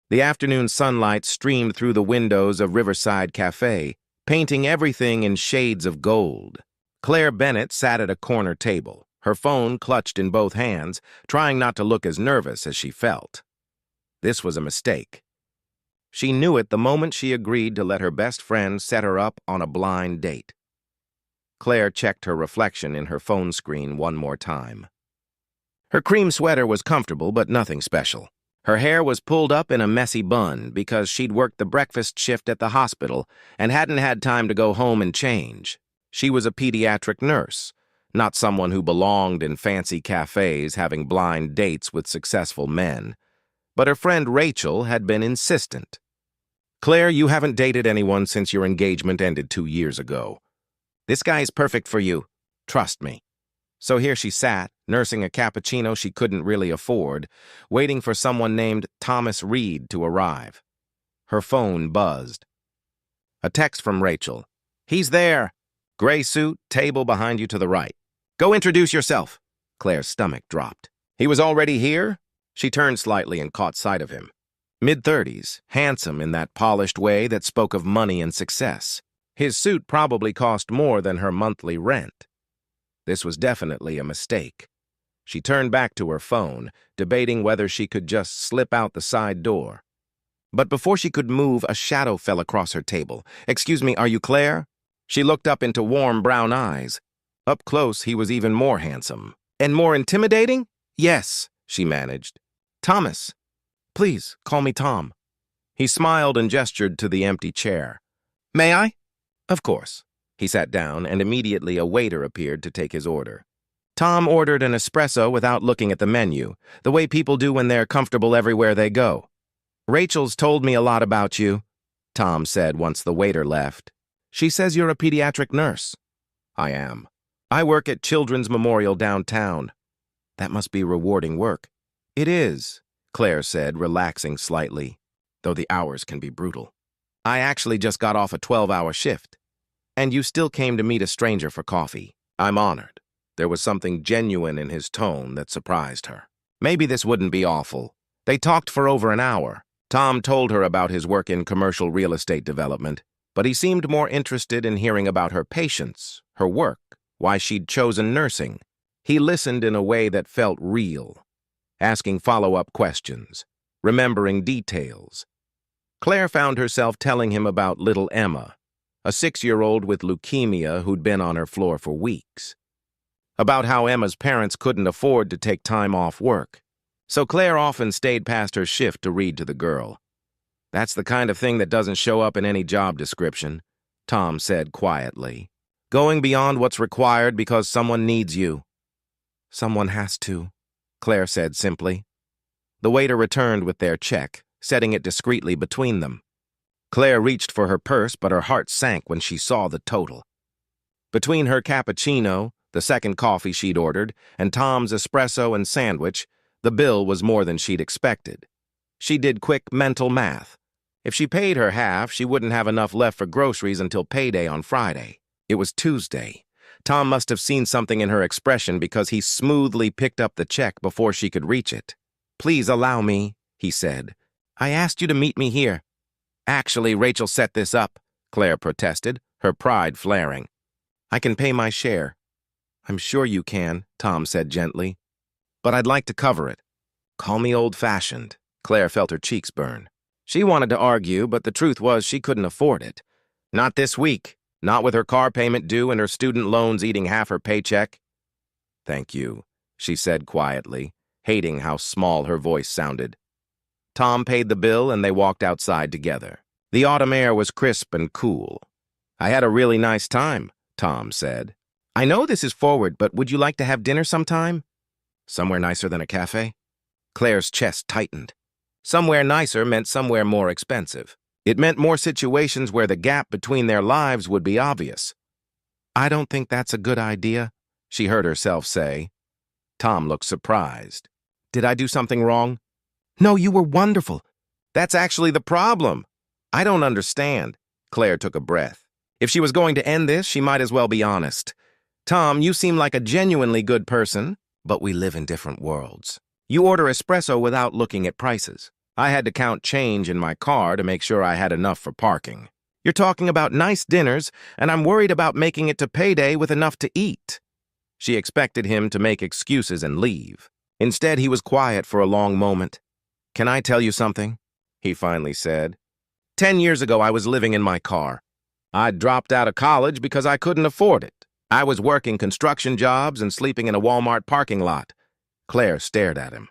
The afternoon sunlight streamed through the windows of Riverside Café, painting everything in shades of gold. Claire Bennett sat at a corner table, her phone clutched in both hands, trying not to look as nervous as she felt. This was a mistake. She knew it the moment she agreed to let her best friend set her up on a blind date. Claire checked her reflection in her phone screen one more time. Her cream sweater was comfortable, but nothing special. Her hair was pulled up in a messy bun because she'd worked the breakfast shift at the hospital and hadn't had time to go home and change. She was a pediatric nurse, not someone who belonged in fancy cafes having blind dates with successful men. But her friend Rachel had been insistent. "Claire, you haven't dated anyone since your engagement ended 2 years ago. This guy is perfect for you. Trust me." So here she sat, nursing a cappuccino she couldn't really afford, waiting for someone named Thomas Reed to arrive. Her phone buzzed. A text from Rachel. "He's there. Gray suit, table behind you to the right. Go introduce yourself." Claire's stomach dropped. He was already here? She turned slightly and caught sight of him. Mid-30s, handsome in that polished way that spoke of money and success. His suit probably cost more than her monthly rent. This was definitely a mistake. She turned back to her phone, debating whether she could just slip out the side door. But before she could move, a shadow fell across her table. "Excuse me, are you Claire?" She looked up into warm brown eyes. Up close, he was even more handsome. "And more intimidating?" "Yes," she managed. "Thomas. Please, call me Tom." He smiled and gestured to the empty chair. "May I?" "Of course." He sat down, and immediately a waiter appeared to take his order. Tom ordered an espresso without looking at the menu, the way people do when they're comfortable everywhere they go. "Rachel's told me a lot about you," Tom said once the waiter left. "She says you're a pediatric nurse." "I am. I work at Children's Memorial downtown." "That must be rewarding work." "It is," Claire said, relaxing slightly, though the hours can be brutal. "I actually just got off a 12-hour shift. And you still came to meet a stranger for coffee. I'm honored." There was something genuine in his tone that surprised her. Maybe this wouldn't be awful. They talked for over an hour. Tom told her about his work in commercial real estate development, but he seemed more interested in hearing about her patients, her work, why she'd chosen nursing. He listened in a way that felt real, asking follow-up questions, remembering details. Claire found herself telling him about little Emma, a 6-year-old with leukemia who'd been on her floor for weeks. About how Emma's parents couldn't afford to take time off work, so Claire often stayed past her shift to read to the girl. "That's the kind of thing that doesn't show up in any job description," Tom said quietly. "Going beyond what's required because someone needs you." "Someone has to," Claire said simply. The waiter returned with their check, setting it discreetly between them. Claire reached for her purse, but her heart sank when she saw the total. Between her cappuccino, the second coffee she'd ordered, and Tom's espresso and sandwich, the bill was more than she'd expected. She did quick mental math. If she paid her half, she wouldn't have enough left for groceries until payday on Friday. It was Tuesday. Tom must have seen something in her expression because he smoothly picked up the check before she could reach it. "Please allow me," he said. "I asked you to meet me here." "Actually, Rachel set this up," Claire protested, her pride flaring. "I can pay my share." "I'm sure you can," Tom said gently. "But I'd like to cover it." "Call me old-fashioned." Claire felt her cheeks burn. She wanted to argue, but the truth was she couldn't afford it. Not this week, not with her car payment due and her student loans eating half her paycheck. "Thank you," she said quietly, hating how small her voice sounded. Tom paid the bill and they walked outside together. The autumn air was crisp and cool. "I had a really nice time," Tom said. "I know this is forward, but would you like to have dinner sometime?" "Somewhere nicer than a cafe?" Claire's chest tightened. Somewhere nicer meant somewhere more expensive. It meant more situations where the gap between their lives would be obvious. "I don't think that's a good idea," she heard herself say. Tom looked surprised. "Did I do something wrong?" "No, you were wonderful." "That's actually the problem." "I don't understand." Claire took a breath. If she was going to end this, she might as well be honest. "Tom, you seem like a genuinely good person, but we live in different worlds. You order espresso without looking at prices. I had to count change in my car to make sure I had enough for parking. You're talking about nice dinners, and I'm worried about making it to payday with enough to eat. She expected him to make excuses and leave. Instead, he was quiet for a long moment. Can I tell you something? He finally said. 10 years ago, I was living in my car. I'd dropped out of college because I couldn't afford it. I was working construction jobs and sleeping in a Walmart parking lot. Claire stared at him.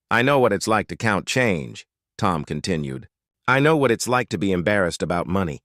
I know what it's like to count change, Tom continued. I know what it's like to be embarrassed about money.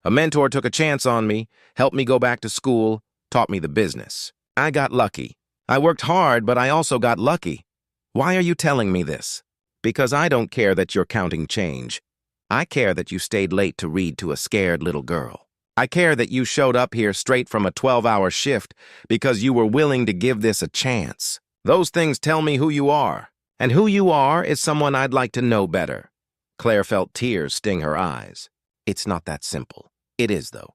A mentor took a chance on me, helped me go back to school, taught me the business. I got lucky. I worked hard, but I also got lucky. Why are you telling me this? Because I don't care that you're counting change. I care that you stayed late to read to a scared little girl. I care that you showed up here straight from a 12-hour shift because you were willing to give this a chance. Those things tell me who you are, and who you are is someone I'd like to know better. Claire felt tears sting her eyes. It's not that simple. It is, though.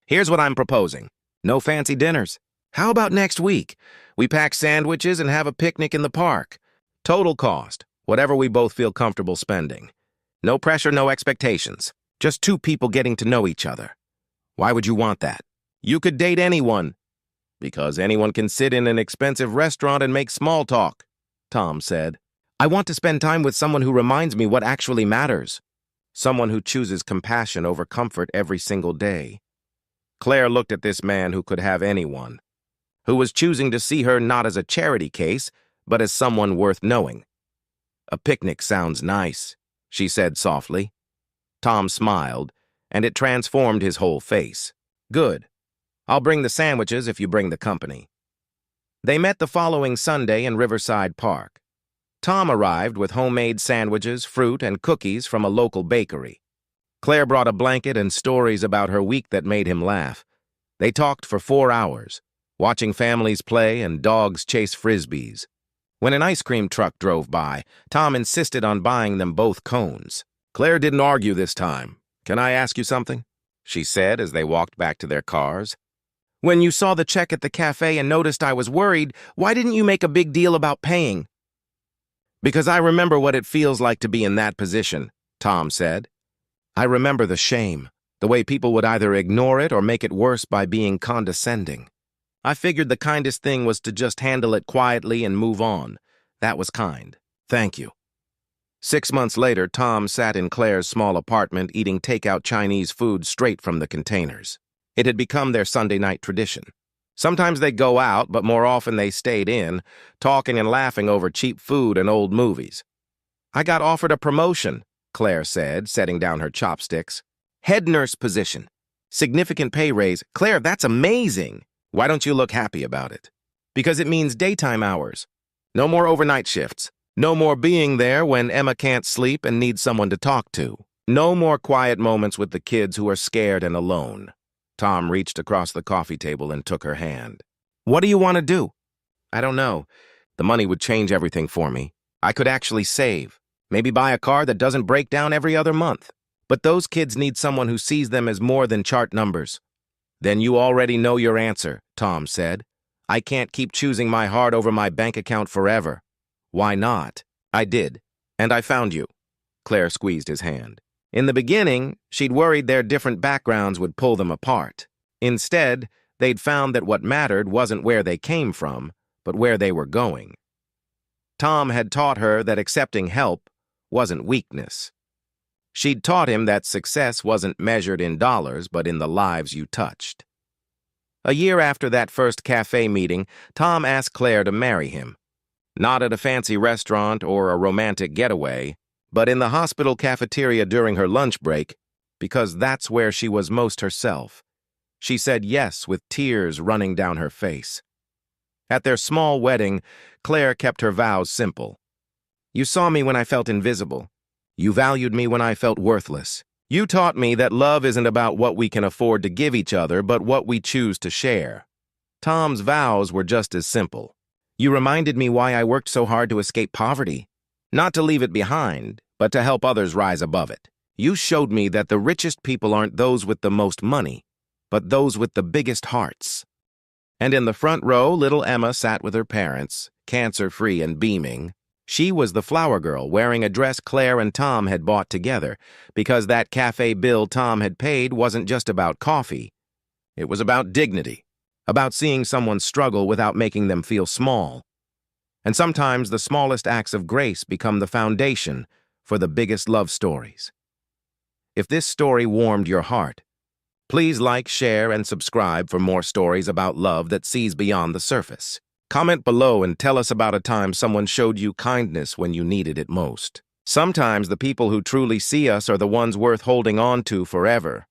Here's what I'm proposing. No fancy dinners. How about next week? We pack sandwiches and have a picnic in the park. Total cost, whatever we both feel comfortable spending. No pressure, no expectations. Just two people getting to know each other. Why would you want that? You could date anyone. Because anyone can sit in an expensive restaurant and make small talk, Tom said. I want to spend time with someone who reminds me what actually matters. Someone who chooses compassion over comfort every single day. Claire looked at this man who could have anyone, who was choosing to see her not as a charity case, but as someone worth knowing. A picnic sounds nice, she said softly. Tom smiled, and it transformed his whole face. Good. I'll bring the sandwiches if you bring the company. They met the following Sunday in Riverside Park. Tom arrived with homemade sandwiches, fruit, and cookies from a local bakery. Claire brought a blanket and stories about her week that made him laugh. They talked for 4 hours, watching families play and dogs chase frisbees. When an ice cream truck drove by, Tom insisted on buying them both cones. Claire didn't argue this time. Can I ask you something? She said as they walked back to their cars. When you saw the check at the cafe and noticed I was worried, why didn't you make a big deal about paying? Because I remember what it feels like to be in that position, Tom said. I remember the shame, the way people would either ignore it or make it worse by being condescending. I figured the kindest thing was to just handle it quietly and move on. That was kind. Thank you. 6 months later, Tom sat in Claire's small apartment eating takeout Chinese food straight from the containers. It had become their Sunday night tradition. Sometimes they'd go out, but more often they stayed in, talking and laughing over cheap food and old movies. I got offered a promotion, Claire said, setting down her chopsticks. Head nurse position. Significant pay raise. Claire, that's amazing. Why don't you look happy about it? Because it means daytime hours. No more overnight shifts. No more being there when Emma can't sleep and needs someone to talk to. No more quiet moments with the kids who are scared and alone. Tom reached across the coffee table and took her hand. What do you want to do? I don't know. The money would change everything for me. I could actually save. Maybe buy a car that doesn't break down every other month. But those kids need someone who sees them as more than chart numbers. Then you already know your answer, Tom said. I can't keep choosing my heart over my bank account forever. Why not? I did. And I found you. Claire squeezed his hand. In the beginning, she'd worried their different backgrounds would pull them apart. Instead, they'd found that what mattered wasn't where they came from, but where they were going. Tom had taught her that accepting help wasn't weakness. She'd taught him that success wasn't measured in dollars, but in the lives you touched. A year after that first cafe meeting, Tom asked Claire to marry him. Not at a fancy restaurant or a romantic getaway, but in the hospital cafeteria during her lunch break, because that's where she was most herself. She said yes with tears running down her face. At their small wedding, Claire kept her vows simple. You saw me when I felt invisible. You valued me when I felt worthless. You taught me that love isn't about what we can afford to give each other, but what we choose to share. Tom's vows were just as simple. You reminded me why I worked so hard to escape poverty. Not to leave it behind, but to help others rise above it. You showed me that the richest people aren't those with the most money, but those with the biggest hearts. And in the front row, little Emma sat with her parents, cancer-free and beaming. She was the flower girl wearing a dress Claire and Tom had bought together, because that cafe bill Tom had paid wasn't just about coffee. It was about dignity, about seeing someone struggle without making them feel small. And sometimes the smallest acts of grace become the foundation for the biggest love stories. If this story warmed your heart, please like, share, and subscribe for more stories about love that sees beyond the surface. Comment below and tell us about a time someone showed you kindness when you needed it most. Sometimes the people who truly see us are the ones worth holding on to forever.